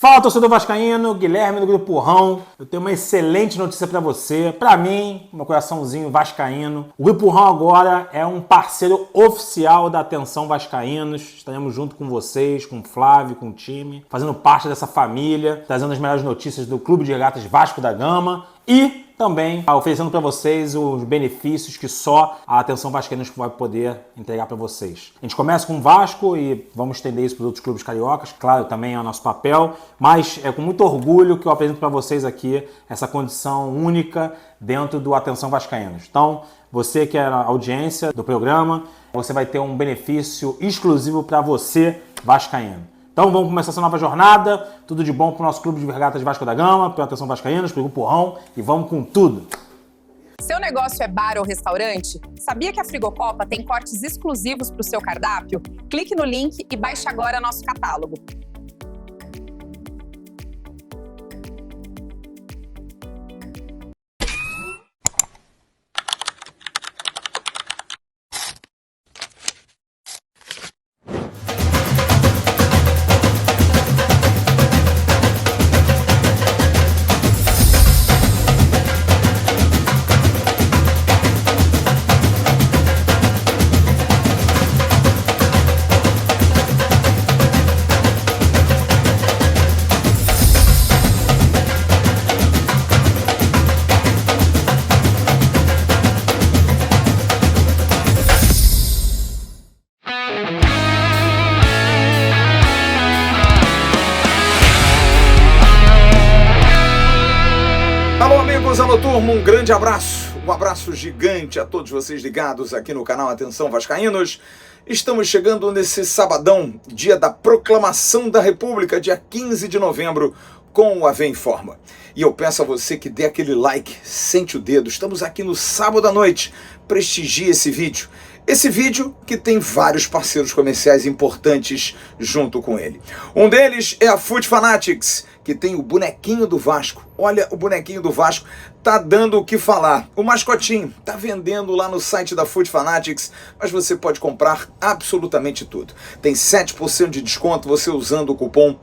Fala, torcedor vascaíno, Guilherme do Grupo Rão. Eu tenho uma excelente notícia para você. Para mim, meu coraçãozinho vascaíno. O Grupo Rão agora é um parceiro oficial da Atenção Vascaínos. Estaremos junto com vocês, com o Flávio, com o time, fazendo parte dessa família, trazendo as melhores notícias do Clube de Regatas Vasco da Gama e também oferecendo para vocês os benefícios que só a Atenção Vascaínos vai poder entregar para vocês. A gente começa com o Vasco e vamos estender isso para os outros clubes cariocas. Claro, também é o nosso papel, mas é com muito orgulho que eu apresento para vocês aqui essa condição única dentro do Atenção Vascaínos. Então, você que é a audiência do programa, você vai ter um benefício exclusivo para você, vascaíno. Então vamos começar essa nova jornada, tudo de bom para o nosso Clube de Regatas Vasco da Gama, para a Atenção Vascaínos, para o Grupo Rão e vamos com tudo! Seu negócio é bar ou restaurante? Sabia que a Frigocopa tem cortes exclusivos para o seu cardápio? Clique no link e baixe agora nosso catálogo. Alô, turma, um grande abraço, um abraço gigante a todos vocês ligados aqui no canal Atenção Vascaínos. Estamos chegando nesse sabadão, dia da Proclamação da República, dia 15 de novembro, com o AV Informa. E eu peço a você que dê aquele like, sente o dedo, estamos aqui no sábado à noite, prestigie esse vídeo. Esse vídeo que tem vários parceiros comerciais importantes junto com ele. Um deles é a Food Fanatics, que tem o bonequinho do Vasco. Olha, o bonequinho do Vasco tá dando o que falar. O mascotinho tá vendendo lá no site da Food Fanatics, mas você pode comprar absolutamente tudo. Tem 7% de desconto você usando o cupom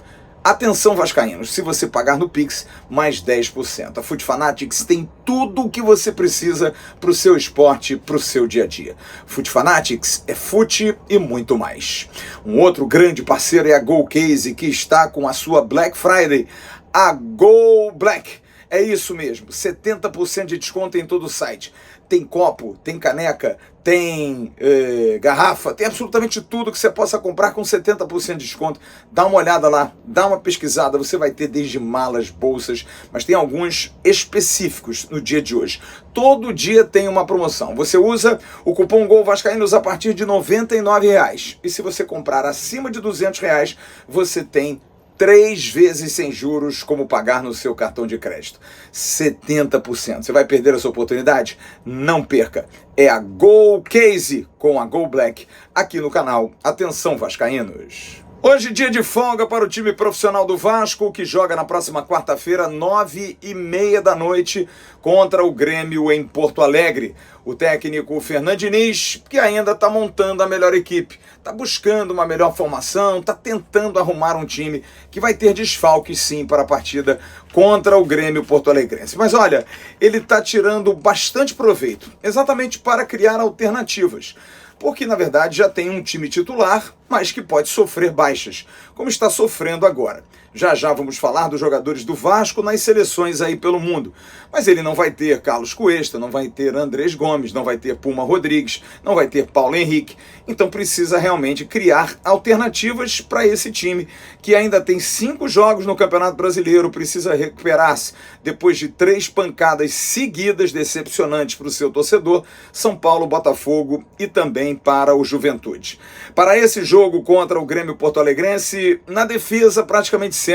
Atenção Vascaínos, se você pagar no Pix, mais 10%. A Food Fanatics tem tudo o que você precisa para o seu esporte, para o seu dia a dia. Food Fanatics é fute e muito mais. Um outro grande parceiro é a Go Case, que está com a sua Black Friday, a Go Black. É isso mesmo, 70% de desconto em todo o site. Tem copo, tem caneca, tem garrafa, tem absolutamente tudo que você possa comprar com 70% de desconto. Dá uma olhada lá, dá uma pesquisada, você vai ter desde malas, bolsas, mas tem alguns específicos no dia de hoje. Todo dia tem uma promoção. Você usa o cupom GOL Vascaínos a partir de R$ 99,00. E se você comprar acima de R$ 200,00, você tem 3 vezes sem juros como pagar no seu cartão de crédito. 70%. Você vai perder essa oportunidade? Não perca. É a Go Case com a Go Black aqui no canal Atenção Vascaínos. Hoje, dia de folga para o time profissional do Vasco, que joga na próxima quarta-feira, 9h30 da noite, contra o Grêmio em Porto Alegre. O técnico Fernando Diniz, que ainda está montando a melhor equipe, está buscando uma melhor formação, está tentando arrumar um time que vai ter desfalques sim para a partida contra o Grêmio porto-alegrense. Mas olha, ele está tirando bastante proveito, exatamente para criar alternativas. Porque, na verdade, já tem um time titular, mas que pode sofrer baixas, como está sofrendo agora. Já já vamos falar dos jogadores do Vasco nas seleções aí pelo mundo. Mas ele não vai ter Carlos Cuesta, não vai ter Andrés Gomes, não vai ter Puma Rodrigues, não vai ter Paulo Henrique. Então precisa realmente criar alternativas para esse time, que ainda tem 5 jogos no Campeonato Brasileiro, precisa recuperar-se depois de 3 pancadas seguidas decepcionantes para o seu torcedor, São Paulo, Botafogo e também para o Juventude. Para esse jogo contra o Grêmio porto-alegrense, na defesa praticamente certo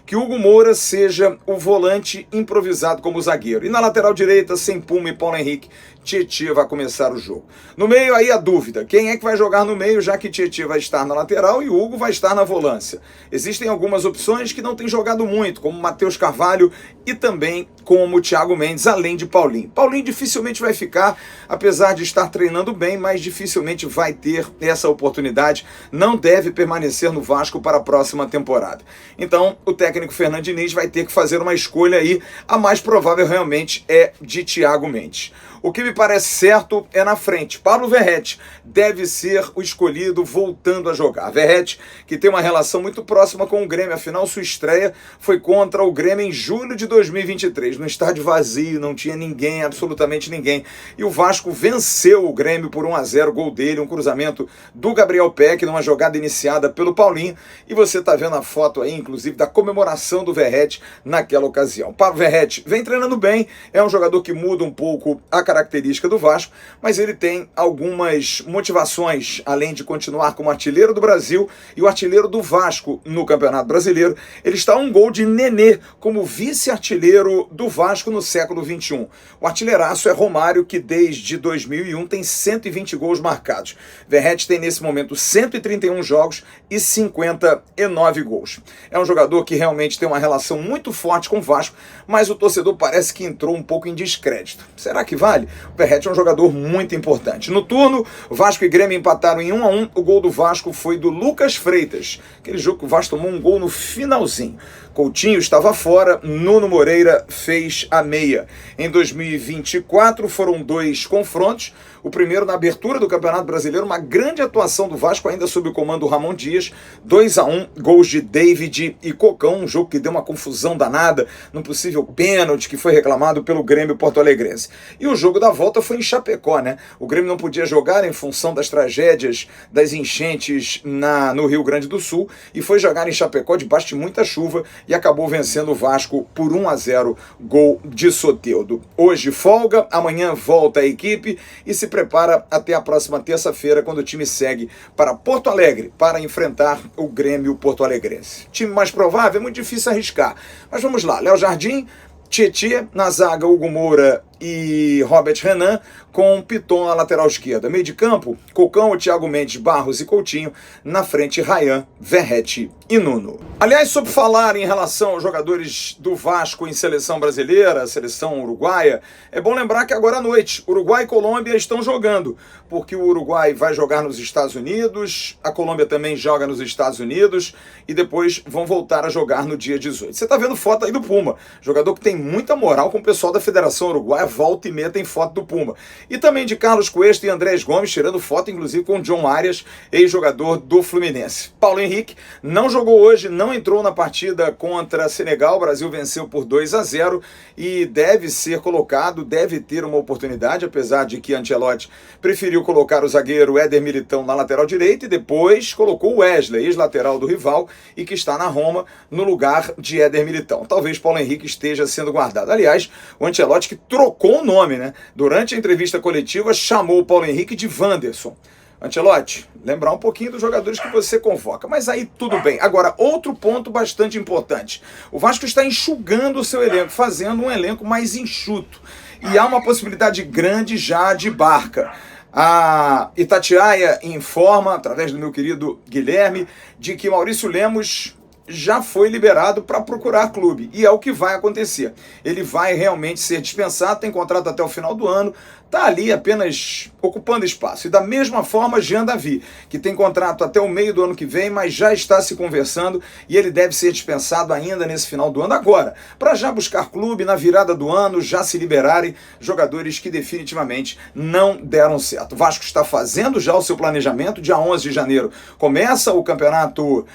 que Hugo Moura seja o volante improvisado como zagueiro. E na lateral direita, sem Puma e Paulo Henrique, Tietê vai começar o jogo. No meio aí a dúvida, quem é que vai jogar no meio, já que Tietê vai estar na lateral e o Hugo vai estar na volância? Existem algumas opções que não têm jogado muito, como Matheus Carvalho e também como Thiago Mendes, além de Paulinho. Paulinho dificilmente vai ficar, apesar de estar treinando bem, mas dificilmente vai ter essa oportunidade, não deve permanecer no Vasco para a próxima temporada. Então, o técnico Fernando Diniz vai ter que fazer uma escolha aí, a mais provável realmente é de Thiago Mendes. O que me parece certo é na frente. Pablo Verratti deve ser o escolhido voltando a jogar. Verratti, que tem uma relação muito próxima com o Grêmio, afinal sua estreia foi contra o Grêmio em julho de 2023, no estádio vazio, não tinha ninguém, absolutamente ninguém. E o Vasco venceu o Grêmio por 1-0, gol dele, um cruzamento do Gabriel Peck, numa jogada iniciada pelo Paulinho, e você está vendo a foto aí, inclusive, da comemoração do Verratti naquela ocasião. Pablo Verratti vem treinando bem, é um jogador que muda um pouco a característica do Vasco, mas ele tem algumas motivações, além de continuar como artilheiro do Brasil e o artilheiro do Vasco no Campeonato Brasileiro. Ele está a um gol de Nenê como vice-artilheiro do Vasco no século XXI. O artilheiraço é Romário, que desde 2001 tem 120 gols marcados. Verratti tem nesse momento 131 jogos e 59 gols. É um jogador que realmente tem uma relação muito forte com o Vasco, mas o torcedor parece que entrou um pouco em descrédito. Será que vai? O Verratti é um jogador muito importante. No turno, Vasco e Grêmio empataram em 1-1. O gol do Vasco foi do Lucas Freitas. Aquele jogo que o Vasco tomou um gol no finalzinho. Coutinho estava fora, Nuno Moreira fez a meia. Em 2024 foram 2 confrontos. O primeiro na abertura do Campeonato Brasileiro, uma grande atuação do Vasco, ainda sob o comando do Ramon Dias, 2-1, gols de David e Cocão, um jogo que deu uma confusão danada, num possível pênalti que foi reclamado pelo Grêmio porto-alegrense. E o jogo da volta foi em Chapecó, né? O Grêmio não podia jogar em função das tragédias das enchentes no Rio Grande do Sul, e foi jogar em Chapecó debaixo de muita chuva, e acabou vencendo o Vasco por 1-0, gol de Soteldo. Hoje folga, amanhã volta a equipe e se prepara até a próxima terça-feira, quando o time segue para Porto Alegre para enfrentar o Grêmio porto-alegrense. Time mais provável, é muito difícil arriscar. Mas vamos lá, Léo Jardim, Tietê, na zaga Hugo Moura e Robert Renan, com Piton na lateral esquerda. Meio de campo, Cocão, Thiago Mendes, Barros e Coutinho. Na frente, Rayan, Verratti e Nuno. Aliás, sobre falar em relação aos jogadores do Vasco em seleção brasileira, seleção uruguaia, é bom lembrar que agora à noite, Uruguai e Colômbia estão jogando, porque o Uruguai vai jogar nos Estados Unidos, a Colômbia também joga nos Estados Unidos, e depois vão voltar a jogar no dia 18. Você está vendo foto aí do Puma, jogador que tem muita moral com o pessoal da Federação Uruguaia, volta e meia tem foto do Puma. E também de Carlos Cuesta e Andrés Gomes, tirando foto, inclusive, com John Arias, ex-jogador do Fluminense. Paulo Henrique não jogou hoje, não entrou na partida contra Senegal. O Brasil venceu por 2-0 e deve ser colocado, deve ter uma oportunidade, apesar de que Ancelotti preferiu colocar o zagueiro Éder Militão na lateral direita e depois colocou o Wesley, ex-lateral do rival, e que está na Roma, no lugar de Éder Militão. Talvez Paulo Henrique esteja sendo guardado. Aliás, o Ancelotti, que trocou o nome, né? Durante a entrevista coletiva, chamou o Paulo Henrique de Wanderson. Ancelotti, lembrar um pouquinho dos jogadores que você convoca, mas aí tudo bem. Agora, outro ponto bastante importante. O Vasco está enxugando o seu elenco, fazendo um elenco mais enxuto. E há uma possibilidade grande já de Barca. A Itatiaia informa, através do meu querido Guilherme, de que Maurício Lemos já foi liberado para procurar clube, e é o que vai acontecer. Ele vai realmente ser dispensado, tem contrato até o final do ano, está ali apenas ocupando espaço. E da mesma forma, Jean Davi, que tem contrato até o meio do ano que vem, mas já está se conversando, e ele deve ser dispensado ainda nesse final do ano agora, para já buscar clube na virada do ano, já se liberarem jogadores que definitivamente não deram certo. O Vasco está fazendo já o seu planejamento, dia 11 de janeiro começa o campeonato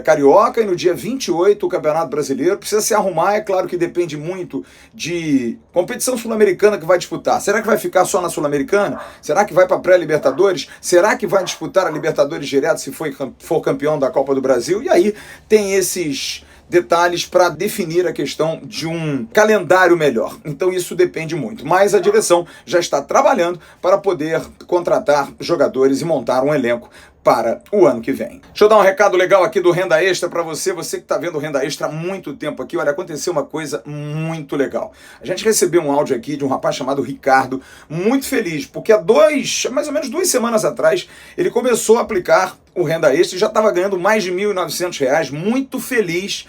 Carioca, e no dia 28 o Campeonato Brasileiro. Precisa se arrumar, é claro que depende muito de competição sul-americana que vai disputar. Será que vai ficar só na Sul-Americana? Será que vai para pré-Libertadores? Será que vai disputar a Libertadores direto se for campeão da Copa do Brasil? E aí tem esses detalhes para definir a questão de um calendário melhor. Então isso depende muito. Mas a direção já está trabalhando para poder contratar jogadores e montar um elenco para o ano que vem. Deixa eu dar um recado legal aqui do Renda Extra para você que está vendo o Renda Extra há muito tempo aqui. Olha, aconteceu uma coisa muito legal. A gente recebeu um áudio aqui de um rapaz chamado Ricardo, muito feliz, porque há mais ou menos 2 semanas atrás, ele começou a aplicar o Renda Extra e já estava ganhando mais de R$ 1.900, muito feliz.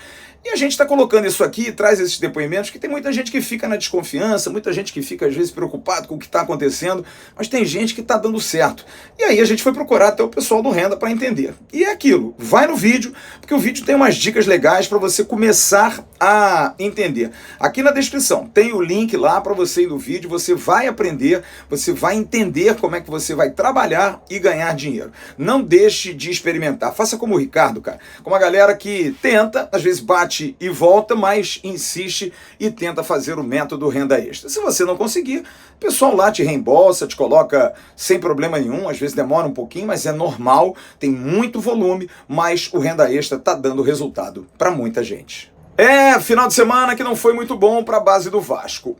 E a gente está colocando isso aqui, traz esses depoimentos, que tem muita gente que fica na desconfiança, muita gente que fica às vezes preocupado com o que está acontecendo, mas tem gente que está dando certo. E aí a gente foi procurar até o pessoal do Renda para entender. E é aquilo, vai no vídeo, porque o vídeo tem umas dicas legais para você começar a entender. Aqui na descrição tem o link lá para você ir no vídeo, você vai aprender, você vai entender como é que você vai trabalhar e ganhar dinheiro. Não deixe de experimentar, faça como o Ricardo, cara, como a galera que tenta, às vezes bate e volta, mas insiste e tenta fazer o método Renda Extra. Se você não conseguir, o pessoal lá te reembolsa, te coloca sem problema nenhum, às vezes demora um pouquinho, mas é normal, tem muito volume, mas o Renda Extra está dando resultado para muita gente. Final de semana que não foi muito bom para a base do Vasco.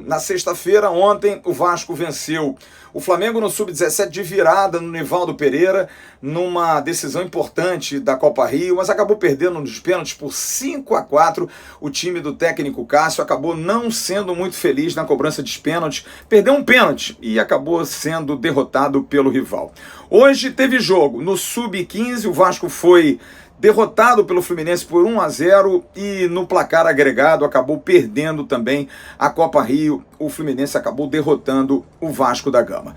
Na sexta-feira, ontem, o Vasco venceu o Flamengo no Sub-17 de virada no Nivaldo Pereira, numa decisão importante da Copa Rio, mas acabou perdendo nos pênaltis por 5-4. O time do técnico Cássio acabou não sendo muito feliz na cobrança de pênaltis, perdeu um pênalti e acabou sendo derrotado pelo rival. Hoje teve jogo no Sub-15, o Vasco foi derrotado pelo Fluminense por 1-0 e no placar agregado acabou perdendo também a Copa Rio. O Fluminense acabou derrotando o Vasco da Gama.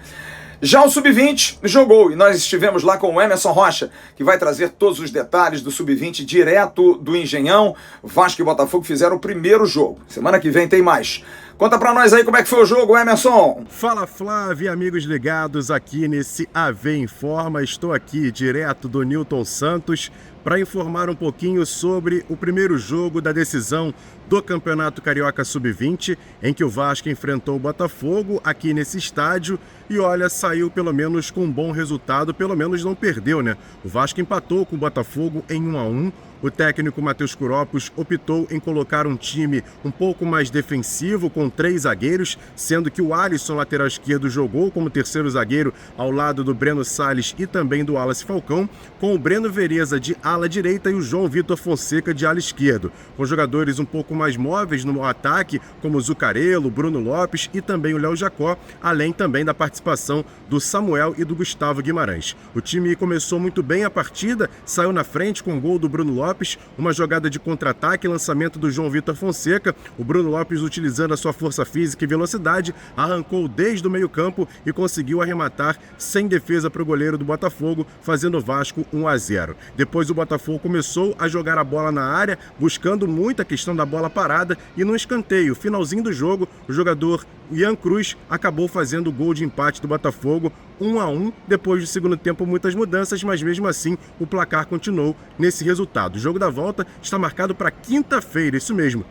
Já o Sub-20 jogou e nós estivemos lá com o Emerson Rocha, que vai trazer todos os detalhes do Sub-20 direto do Engenhão. Vasco e Botafogo fizeram o primeiro jogo. Semana que vem tem mais. Conta pra nós aí como é que foi o jogo, Emerson. Fala, Flávio e amigos ligados aqui nesse AV Informa. Estou aqui direto do Newton Santos para informar um pouquinho sobre o primeiro jogo da decisão do Campeonato Carioca Sub-20, em que o Vasco enfrentou o Botafogo aqui nesse estádio e olha, saiu pelo menos com um bom resultado, pelo menos não perdeu, né? O Vasco empatou com o Botafogo em 1-1. O técnico Matheus Kuropos optou em colocar um time um pouco mais defensivo, com 3 zagueiros, sendo que o Alisson, lateral esquerdo, jogou como terceiro zagueiro ao lado do Breno Salles e também do Wallace Falcão, com o Breno Vereza de ala direita e o João Vitor Fonseca de ala esquerdo, com jogadores um pouco mais móveis no ataque, como o Zucarello, Bruno Lopes e também o Léo Jacó, além também da participação do Samuel e do Gustavo Guimarães. O time começou muito bem a partida, saiu na frente com o gol do Bruno Lopes, uma jogada de contra-ataque, lançamento do João Vitor Fonseca. O Bruno Lopes, utilizando a sua força física e velocidade, arrancou desde o meio-campo e conseguiu arrematar sem defesa para o goleiro do Botafogo, fazendo o Vasco 1-0. Depois o Botafogo começou a jogar a bola na área, buscando muito a questão da bola parada, e no escanteio, finalzinho do jogo, o jogador Ian Cruz acabou fazendo o gol de empate do Botafogo, 1-1, depois do segundo tempo muitas mudanças, mas mesmo assim o placar continuou nesse resultado. O jogo da volta está marcado para quinta-feira, isso mesmo.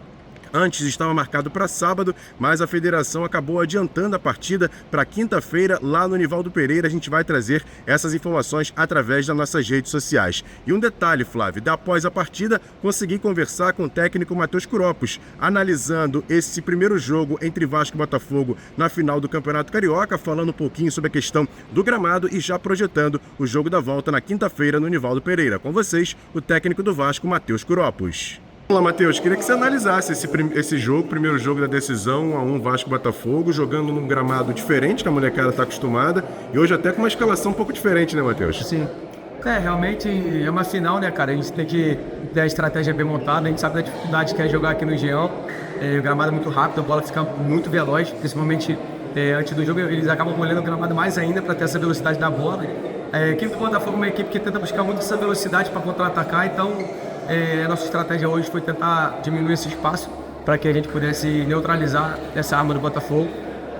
Antes estava marcado para sábado, mas a federação acabou adiantando a partida para quinta-feira lá no Nivaldo Pereira. A gente vai trazer essas informações através das nossas redes sociais. E um detalhe, Flávio, após a partida, consegui conversar com o técnico Matheus Kuropos, analisando esse primeiro jogo entre Vasco e Botafogo na final do Campeonato Carioca, falando um pouquinho sobre a questão do gramado e já projetando o jogo da volta na quinta-feira no Nivaldo Pereira. Com vocês, o técnico do Vasco, Matheus Kuropos. Olá, Matheus, queria que você analisasse esse jogo, primeiro jogo da decisão, 1-1 Vasco-Botafogo, jogando num gramado diferente que a molecada está acostumada, e hoje até com uma escalação um pouco diferente, né, Matheus? Sim. Realmente é uma final, né, cara? A gente tem que ter a estratégia bem montada, a gente sabe da dificuldade que é jogar aqui no Engenhão, o gramado é muito rápido, a bola fica muito veloz, principalmente antes do jogo eles acabam molhando o gramado mais ainda para ter essa velocidade da bola. A equipe do Botafogo é uma equipe que tenta buscar muito essa velocidade para contra-atacar, então a nossa estratégia hoje foi tentar diminuir esse espaço para que a gente pudesse neutralizar essa arma do Botafogo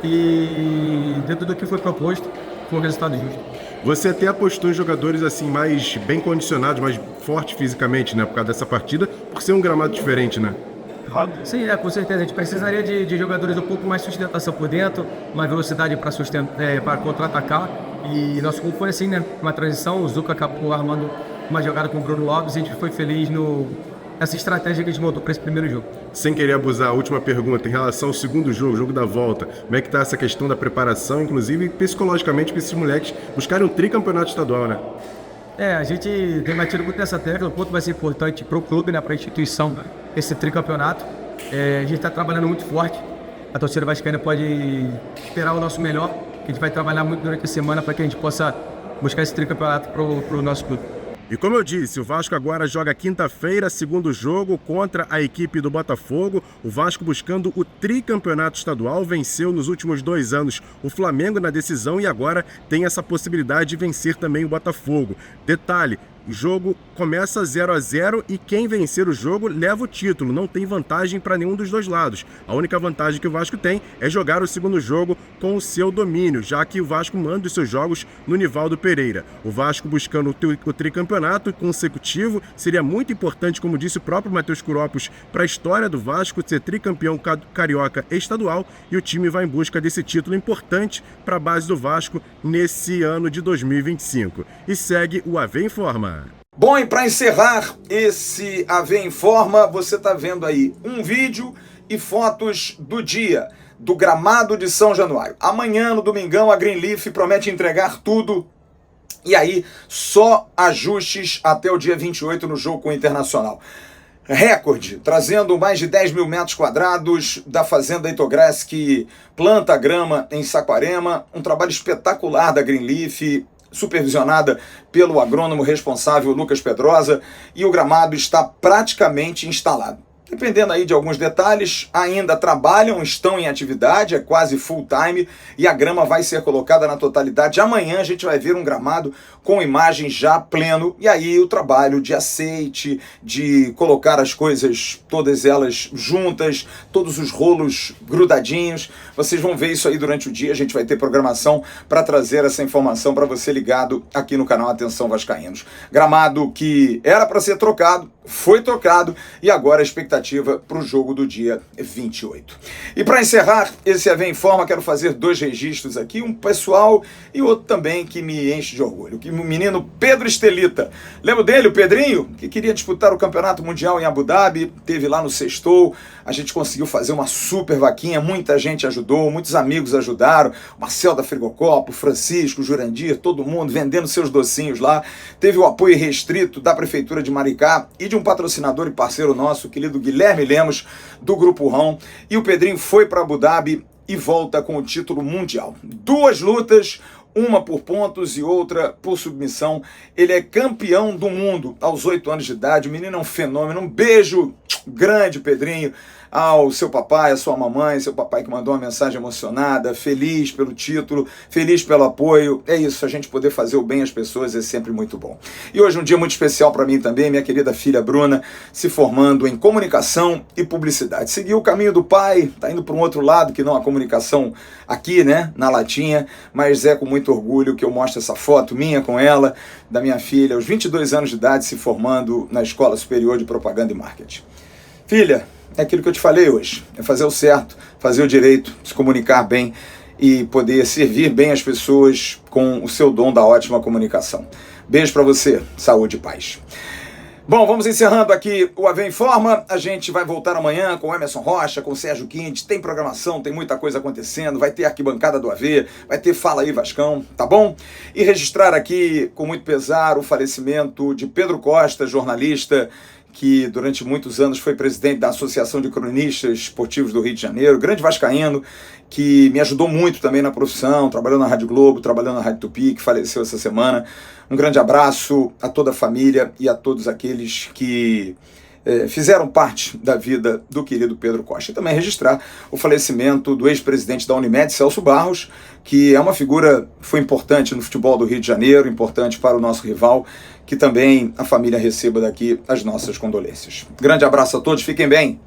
e dentro do que foi proposto, foi um resultado justo. Você até apostou em jogadores assim mais bem condicionados, mais fortes fisicamente, né, por causa dessa partida, por ser um gramado diferente, né? Sim, com certeza. A gente precisaria de jogadores um pouco mais sustentação por dentro, mais velocidade para contra-atacar. E nosso gol foi assim, né? Uma transição, o Zuca acabou armando uma jogada com o Bruno Lopes e a gente foi feliz no essa estratégia que a gente montou para esse primeiro jogo. Sem querer abusar, a última pergunta em relação ao segundo jogo, o jogo da volta. Como é que tá essa questão da preparação, inclusive psicologicamente, para esses moleques buscarem um tricampeonato estadual, né? A gente tem batido muito nessa tecla, o quanto vai ser importante para o clube, né, para a instituição, esse tricampeonato. A gente está trabalhando muito forte, a torcida vascaína pode esperar o nosso melhor, que a gente vai trabalhar muito durante a semana para que a gente possa buscar esse tricampeonato para o nosso clube. E como eu disse, o Vasco agora joga quinta-feira, segundo jogo contra a equipe do Botafogo. O Vasco buscando o tricampeonato estadual, venceu nos últimos 2 anos o Flamengo na decisão e agora tem essa possibilidade de vencer também o Botafogo. Detalhe, o jogo começa 0-0 e quem vencer o jogo leva o título, não tem vantagem para nenhum dos dois lados. A única vantagem que o Vasco tem é jogar o segundo jogo com o seu domínio, já que o Vasco manda os seus jogos no Nivaldo Pereira. O Vasco buscando o tricampeonato consecutivo seria muito importante, como disse o próprio Matheus Curopos, para a história do Vasco ser tricampeão carioca estadual, e o time vai em busca desse título importante para a base do Vasco nesse ano de 2025. E segue o AV Informa. Bom, e para encerrar esse AV Informa, você está vendo aí um vídeo e fotos do dia do gramado de São Januário. Amanhã, no domingão, a Greenleaf promete entregar tudo. E aí, só ajustes até o dia 28 no jogo com o Internacional. Recorde, trazendo mais de 10 mil metros quadrados da Fazenda Itogras, que planta grama em Saquarema. Um trabalho espetacular da Greenleaf, supervisionada pelo agrônomo responsável Lucas Pedrosa, e o gramado está praticamente instalado. Dependendo aí de alguns detalhes, ainda trabalham, estão em atividade, é quase full time, e a grama vai ser colocada na totalidade. Amanhã a gente vai ver um gramado com imagem já pleno, e aí o trabalho de aceite, de colocar as coisas, todas elas juntas, todos os rolos grudadinhos. Vocês vão ver isso aí durante o dia, a gente vai ter programação para trazer essa informação para você ligado aqui no canal Atenção Vascaínos. Gramado que era para ser trocado, foi trocado, e agora a expectativa para o jogo do dia 28. E para encerrar esse AV Informa, quero fazer 2 registros aqui, um pessoal e outro também que me enche de orgulho. O menino Pedro Estelita, lembra dele, o Pedrinho, que queria disputar o Campeonato Mundial em Abu Dhabi, teve lá no Sextou, a gente conseguiu fazer uma super vaquinha, muita gente ajudou, muitos amigos ajudaram, Marcel da Frigocopo, Francisco, Jurandir, todo mundo vendendo seus docinhos lá. Teve o apoio restrito da Prefeitura de Maricá e de um patrocinador e parceiro nosso, o querido Guilherme Lemos, do Grupo Rão, e o Pedrinho foi para Abu Dhabi e volta com o título mundial. 2 lutas, uma por pontos e outra por submissão. Ele é campeão do mundo aos 8 anos de idade, o menino é um fenômeno. Um beijo grande, Pedrinho, ao seu papai, à sua mamãe, seu papai que mandou uma mensagem emocionada, feliz pelo título, feliz pelo apoio. É isso, a gente poder fazer o bem às pessoas é sempre muito bom. E hoje é um dia muito especial para mim também, minha querida filha Bruna, se formando em comunicação e publicidade. Seguiu o caminho do pai, tá indo para um outro lado que não a comunicação aqui, né, na latinha, mas é com muito orgulho que eu mostro essa foto minha com ela, da minha filha, aos 22 anos de idade, se formando na Escola Superior de Propaganda e Marketing. Filha, é aquilo que eu te falei hoje, é fazer o certo, fazer o direito, se comunicar bem e poder servir bem as pessoas com o seu dom da ótima comunicação. Beijo para você, saúde e paz. Bom, vamos encerrando aqui o AV Informa. A gente vai voltar amanhã com o Emerson Rocha, com o Sérgio Quinte. Tem programação, tem muita coisa acontecendo. Vai ter arquibancada do AV, vai ter Fala aí Vascão, tá bom? E registrar aqui com muito pesar o falecimento de Pedro Costa, jornalista, que durante muitos anos foi presidente da Associação de Cronistas Esportivos do Rio de Janeiro, grande vascaíno, que me ajudou muito também na profissão, trabalhou na Rádio Globo, trabalhou na Rádio Tupi, que faleceu essa semana. Um grande abraço a toda a família e a todos aqueles que fizeram parte da vida do querido Pedro Costa. E também registrar o falecimento do ex-presidente da Unimed, Celso Barros, que é uma figura, foi importante no futebol do Rio de Janeiro, importante para o nosso rival, que também a família receba daqui as nossas condolências. Grande abraço a todos, fiquem bem.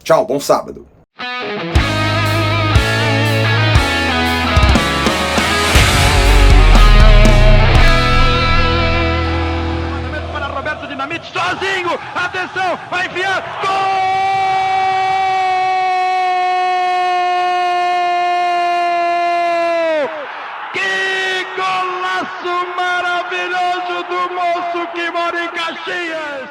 Tchau, bom sábado. Sozinho, atenção, vai enfiar, gol! Que golaço maravilhoso do moço que mora em Caxias!